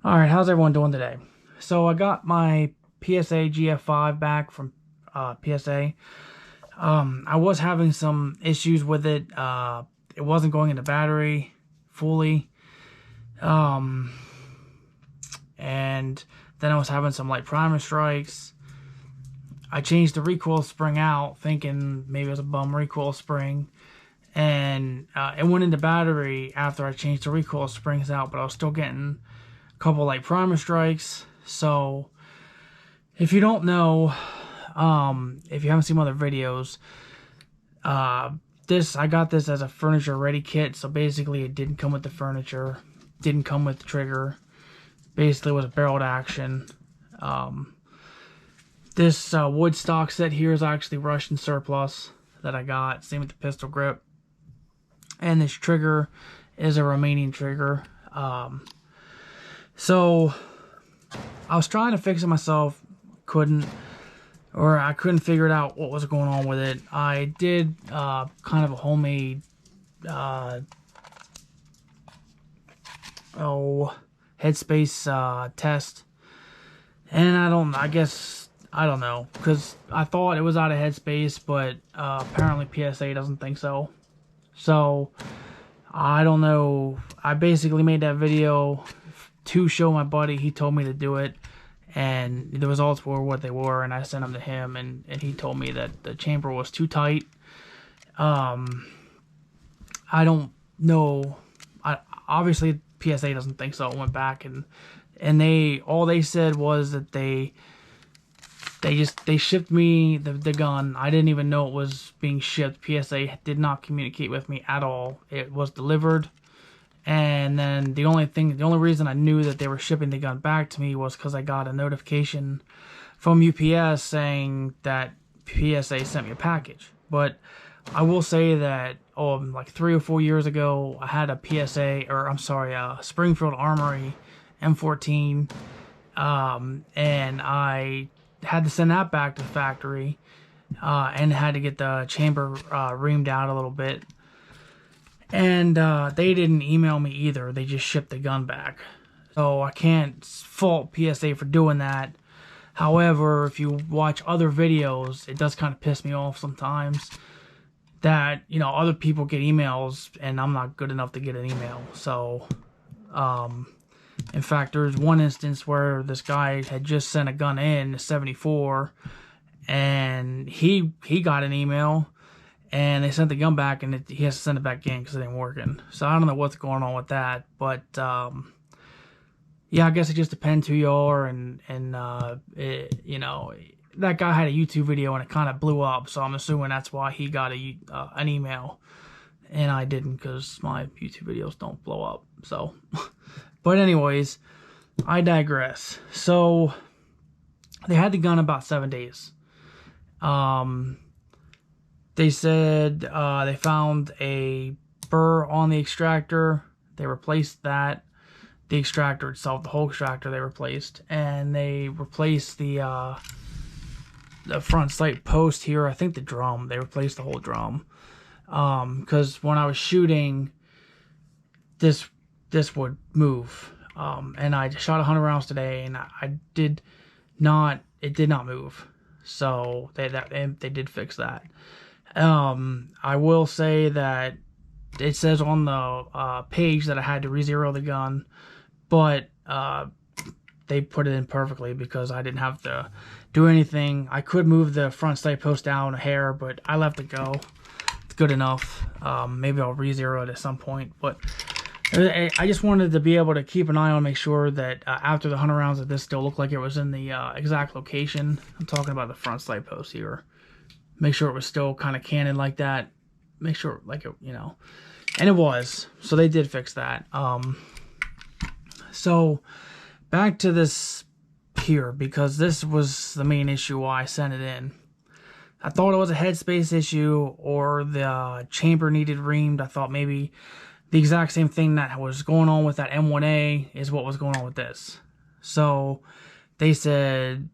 Alright, how's everyone doing today? So I got my PSA GF5 back from PSA. I was having some issues with it. It wasn't going into battery fully. And then I was having some light primer strikes. I changed the recoil spring out thinking maybe it was a bum recoil spring. And it went into battery after I changed the recoil springs out, but I was still getting couple like primer strikes. So if you don't know, if you haven't seen my other videos, I got this as a furniture ready kit. So basically it didn't come with the furniture, didn't come with the trigger, basically was a barreled action. This wood stock set here is actually Russian surplus that I got, same with the pistol grip, and this trigger is a Romanian trigger. So I was trying to fix it myself, I couldn't figure it out what was going on with it. I did kind of a homemade Headspace test, and I don't know, because I thought it was out of Headspace, but apparently PSA doesn't think so. So I don't know. I basically made that video to show my buddy. He told me to do it, and the results were what they were, and I sent them to him, and he told me that the chamber was too tight. I don't know. Obviously PSA doesn't think so. I went back and all they said was that they shipped me the gun. I didn't even know it was being shipped. PSA did not communicate with me at all. It was delivered. And then the only reason I knew that they were shipping the gun back to me was because I got a notification from UPS saying that PSA sent me a package. But I will say that like 3 or 4 years ago, I had a Springfield Armory M14, and I had to send that back to the factory, and had to get the chamber reamed out a little bit. And they didn't email me either. They just shipped the gun back. So I can't fault PSA for doing that. However, if you watch other videos, it does kind of piss me off sometimes that, you know, other people get emails and I'm not good enough to get an email. So, in fact, there's one instance where this guy had just sent a gun in, a 74, and he got an email. And they sent the gun back, and he has to send it back in because it ain't working. So I don't know what's going on with that. But, yeah, I guess it just depends who you are. And you know, that guy had a YouTube video, and it kind of blew up. So I'm assuming that's why he got an email. And I didn't, because my YouTube videos don't blow up. So, but anyways, I digress. So they had the gun about 7 days. They said they found a burr on the extractor. They replaced that. The extractor itself, the whole extractor, they replaced. And they replaced the front sight post here. I think the drum. They replaced the whole drum. Because when I was shooting, this would move. And I shot 100 rounds today, and it did not move. So they did fix that. I will say that it says on the page that I had to re-zero the gun, but they put it in perfectly because I didn't have to do anything. I could move the front sight post down a hair, but I left it go. It's good enough. Maybe I'll re-zero it at some point, but I just wanted to be able to keep an eye on, make sure that after the 100 rounds that this still looked like it was in the exact location. I'm talking about the front sight post here. Make sure it was still kind of canted like that. Make sure, like, it, you know. And it was. So they did fix that. So back to this here, because this was the main issue why I sent it in. I thought it was a Headspace issue, or the chamber needed reamed. I thought maybe the exact same thing that was going on with that M1A is what was going on with this. So they said...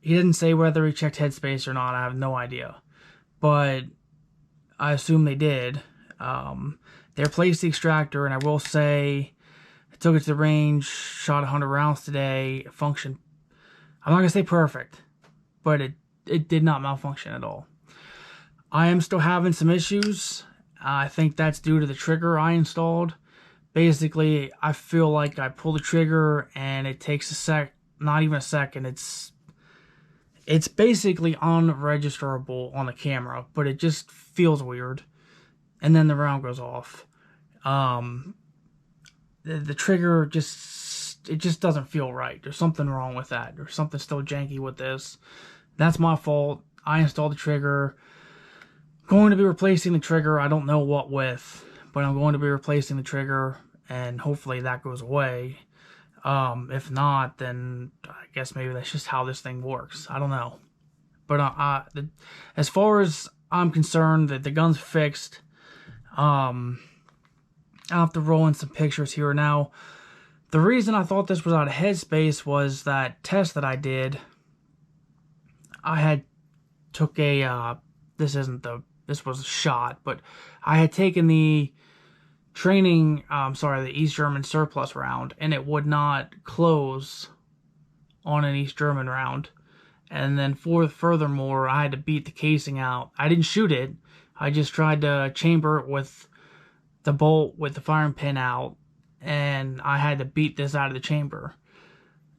He didn't say whether he checked Headspace or not. I have no idea. But I assume they did. They replaced the extractor, and I will say took it to the range, shot 100 rounds today. It functioned, I'm not going to say perfect, but it did not malfunction at all. I am still having some issues. I think that's due to the trigger I installed. Basically, I feel like I pull the trigger and it takes not even a second. It's basically unregisterable on the camera, but it just feels weird. And then the round goes off. The trigger it just doesn't feel right. There's something wrong with that. There's something still janky with this. That's my fault. I installed the trigger. Going to be replacing the trigger. I don't know what with, but I'm going to be replacing the trigger, and hopefully that goes away. If not, then I guess maybe that's just how this thing works. I don't know. But as far as I'm concerned, the gun's fixed. I'll have to roll in some pictures here. Now, the reason I thought this was out of Headspace was that test that I did. I had took a, this was a shot, but I had taken the the East German surplus round, and it would not close on an East German round. And then furthermore, I had to beat the casing out. I didn't shoot it. I just tried to chamber it with the bolt with the firing pin out, and I had to beat this out of the chamber.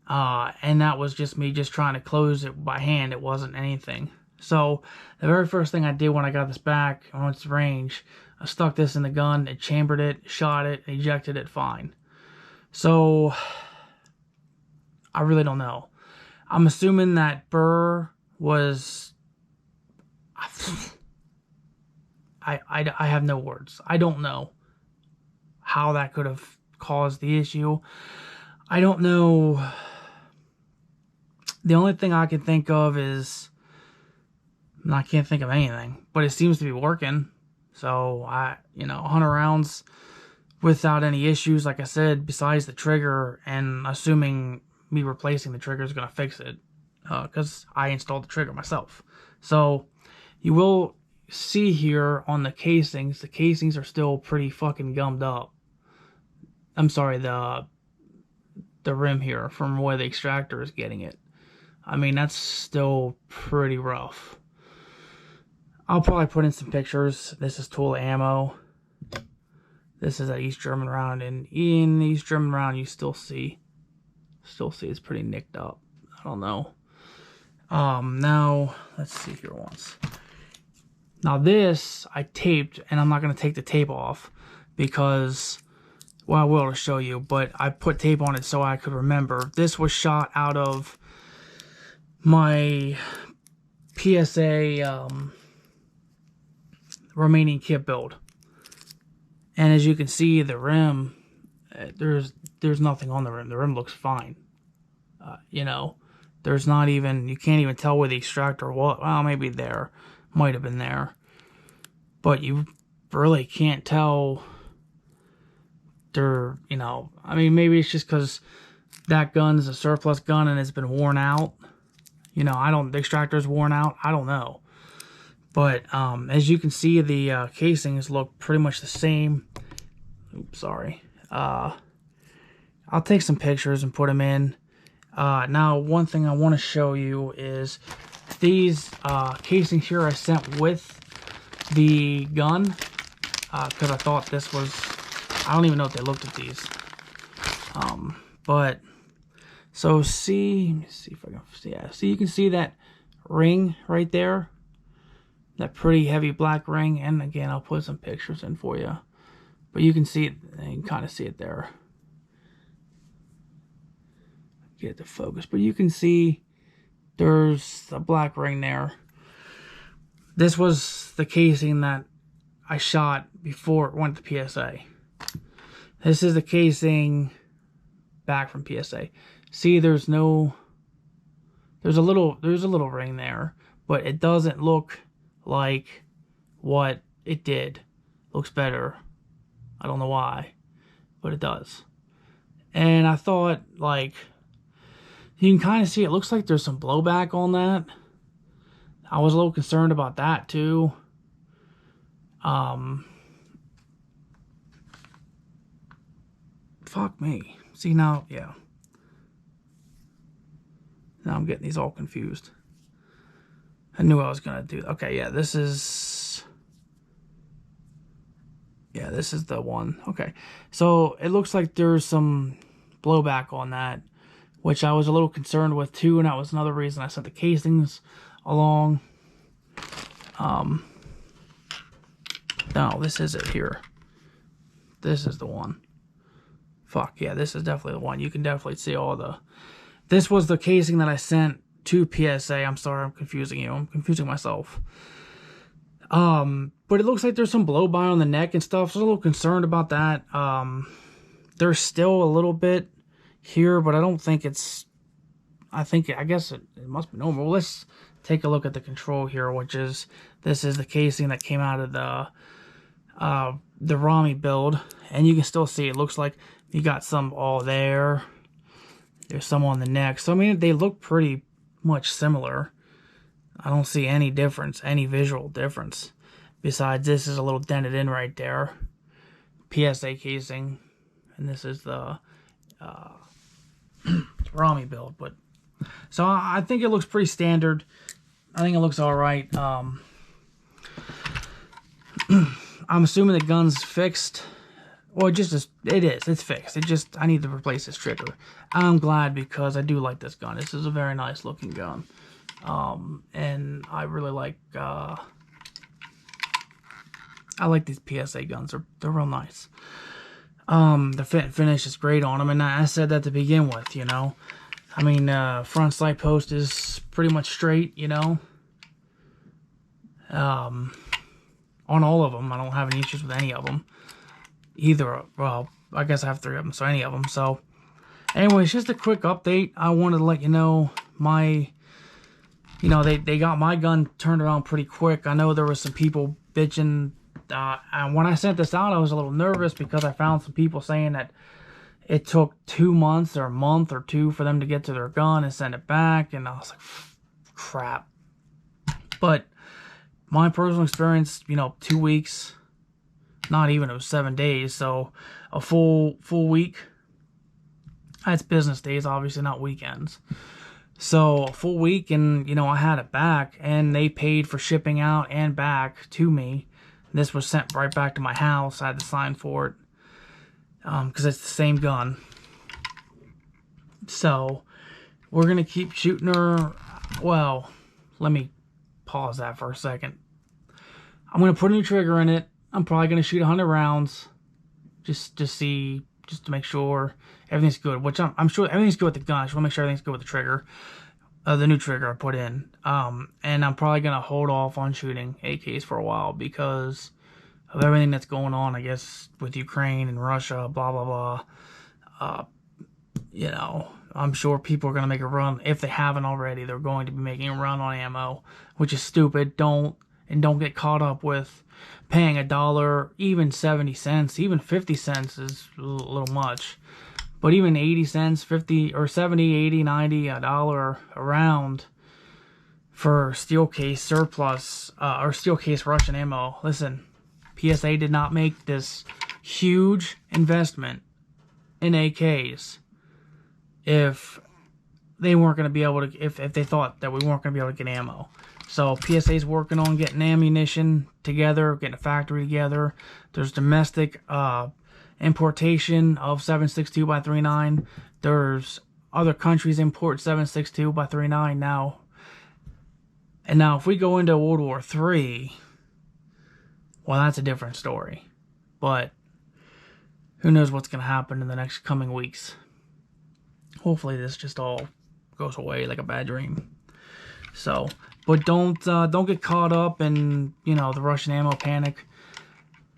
And that was just me just trying to close it by hand. It wasn't anything. So the very first thing I did when I got this back on its range, I stuck this in the gun, it chambered it, shot it, ejected it fine. So I really don't know. I'm assuming that burr was... I have no words. I don't know how that could have caused the issue. I don't know. The only thing I can think of is... I can't think of anything, but it seems to be working. So 100 rounds without any issues, like I said, besides the trigger, and assuming me replacing the trigger is going to fix it, because I installed the trigger myself. So you will see here on the casings are still pretty fucking gummed up. I'm sorry, the rim here from where the extractor is getting it. I mean, that's still pretty rough. I'll probably put in some pictures. This is tool ammo. This is an East German round, and in the East German round, you still see it's pretty nicked up. I don't know. Now let's see here once. Now this I taped, and I'm not gonna take the tape off because, well, I will to show you, but I put tape on it so I could remember. This was shot out of my PSA remaining kit build, and as you can see, the rim, there's nothing on the rim. The rim looks fine. There's not even, you can't even tell where the extractor was. Well, maybe there, might have been there, but you really can't tell. I mean, maybe it's just because that gun's a surplus gun and it's been worn out. The extractor's worn out. I don't know. But as you can see, the casings look pretty much the same. Oops, sorry. I'll take some pictures and put them in. Now, one thing I want to show you is these casings here I sent with the gun, because I thought this was... I don't even know if they looked at these. But... So let me see if I can... Yeah, see, you can see that ring right there? That pretty heavy black ring, and again, I'll put some pictures in for you. But you can see it, and you can kind of see it there. Get it to focus, but you can see there's a black ring there. This was the casing that I shot before it went to PSA. This is the casing back from PSA. See, there's a little ring there, but it doesn't look like what it did. Looks better. I don't know why, but it does. And I thought, like, you can kind of see it looks like there's some blowback on that. I was a little concerned about that too. If fuck me. See now, yeah. Now I'm getting these all confused. I knew I was gonna do. Okay, yeah, this is. Yeah, this is the one. Okay, so it looks like there's some blowback on that, which I was a little concerned with too, and that was another reason I sent the casings along. No, this is it here. This is the one. Fuck, yeah, this is definitely the one. You can definitely see all the... This was the casing that I sent to PSA. I'm sorry, I'm confusing you. I'm confusing myself. But it looks like there's some blow-by on the neck and stuff, so I was a little concerned about that. There's still a little bit here, but I don't think it's... I guess it must be normal. Let's take a look at the control here, which is... This is the casing that came out of the Rami build, and you can still see it looks like you got some all there. There's some on the neck. So, I mean, they look pretty much similar. I don't see any difference, any visual difference. Besides, this is a little dented in right there. PSA casing. And this is the Rami build. But so, I think it looks pretty standard. I think it looks alright. I'm assuming the gun's fixed. Well, it is. It's fixed. I need to replace this trigger. I'm glad because I do like this gun. This is a very nice looking gun. And I really like, I like these PSA guns. They're real nice. The fit and finish is great on them. And I said that to begin with, you know. I mean, front sight post is pretty much straight, you know. On all of them. I don't have any issues with any of them. Either, well, I guess I have 3 of them, so any of them. So, anyways, just a quick update. I wanted to let you know they got my gun turned around pretty quick. I know there was some people bitching. And when I sent this out, I was a little nervous because I found some people saying that it took 2 months or a month or 2 for them to get to their gun and send it back. And I was like, crap. But my personal experience, 2 weeks, not even, it was 7 days, so a full week. That's business days, obviously, not weekends. So a full week, and I had it back, and they paid for shipping out and back to me. This was sent right back to my house. I had to sign for it because it's the same gun. So we're gonna keep shooting her. Well, let me pause that for a second. I'm gonna put a new trigger in it. I'm probably gonna shoot 100 rounds, just to make sure everything's good. Which I'm sure everything's good with the gun. I just want to make sure everything's good with the trigger, the new trigger I put in. And I'm probably gonna hold off on shooting AKs for a while because of everything that's going on. I guess with Ukraine and Russia, blah blah blah. I'm sure people are gonna make a run. If they haven't already, they're going to be making a run on ammo, which is stupid. Don't get caught up with paying $1, even 70 cents, even 50 cents is a little much. But even 80 cents, 50 or 70, 80, 90, $1 a round for steel case surplus or steel case Russian ammo. Listen, PSA did not make this huge investment in AKs if they weren't going to be able to, if they thought that we weren't going to be able to get ammo. So PSA's working on getting ammunition together, getting a factory together. There's domestic importation of 7.62 by 3.9. There's other countries import 7.62 by 3.9 now. And now if we go into World War III, well, that's a different story. But who knows what's going to happen in the next coming weeks. Hopefully this just all goes away like a bad dream. So, but don't get caught up in, the Russian ammo panic.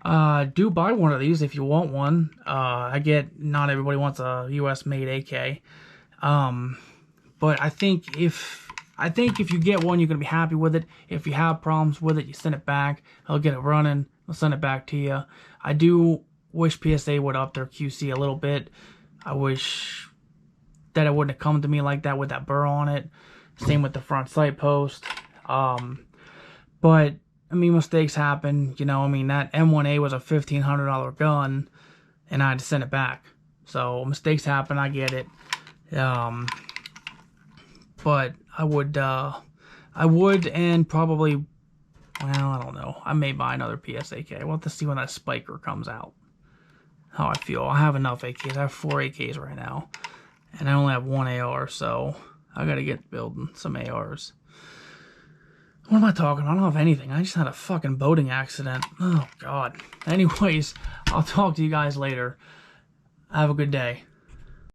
Do buy one of these if you want one. I get not everybody wants a US made AK. But I think if you get one, you're gonna be happy with it. If you have problems with it, you send it back. I'll get it running. I'll send it back to you. I do wish PSA would up their QC a little bit. I wish that it wouldn't have come to me like that with that burr on it. Same with the front sight post. But I mean, mistakes happen. That M1A was a $1,500 gun, and I had to send it back. So mistakes happen, I get it. But I would and probably, well, I don't know. I may buy another PSAK. We'll have to see when that spiker comes out. How I feel. I have enough AKs. I have 4 AKs right now. And I only have 1 AR, so I gotta get building some ARs. What am I talking about? I don't have anything. I just had a fucking boating accident. Oh, God. Anyways, I'll talk to you guys later. Have a good day.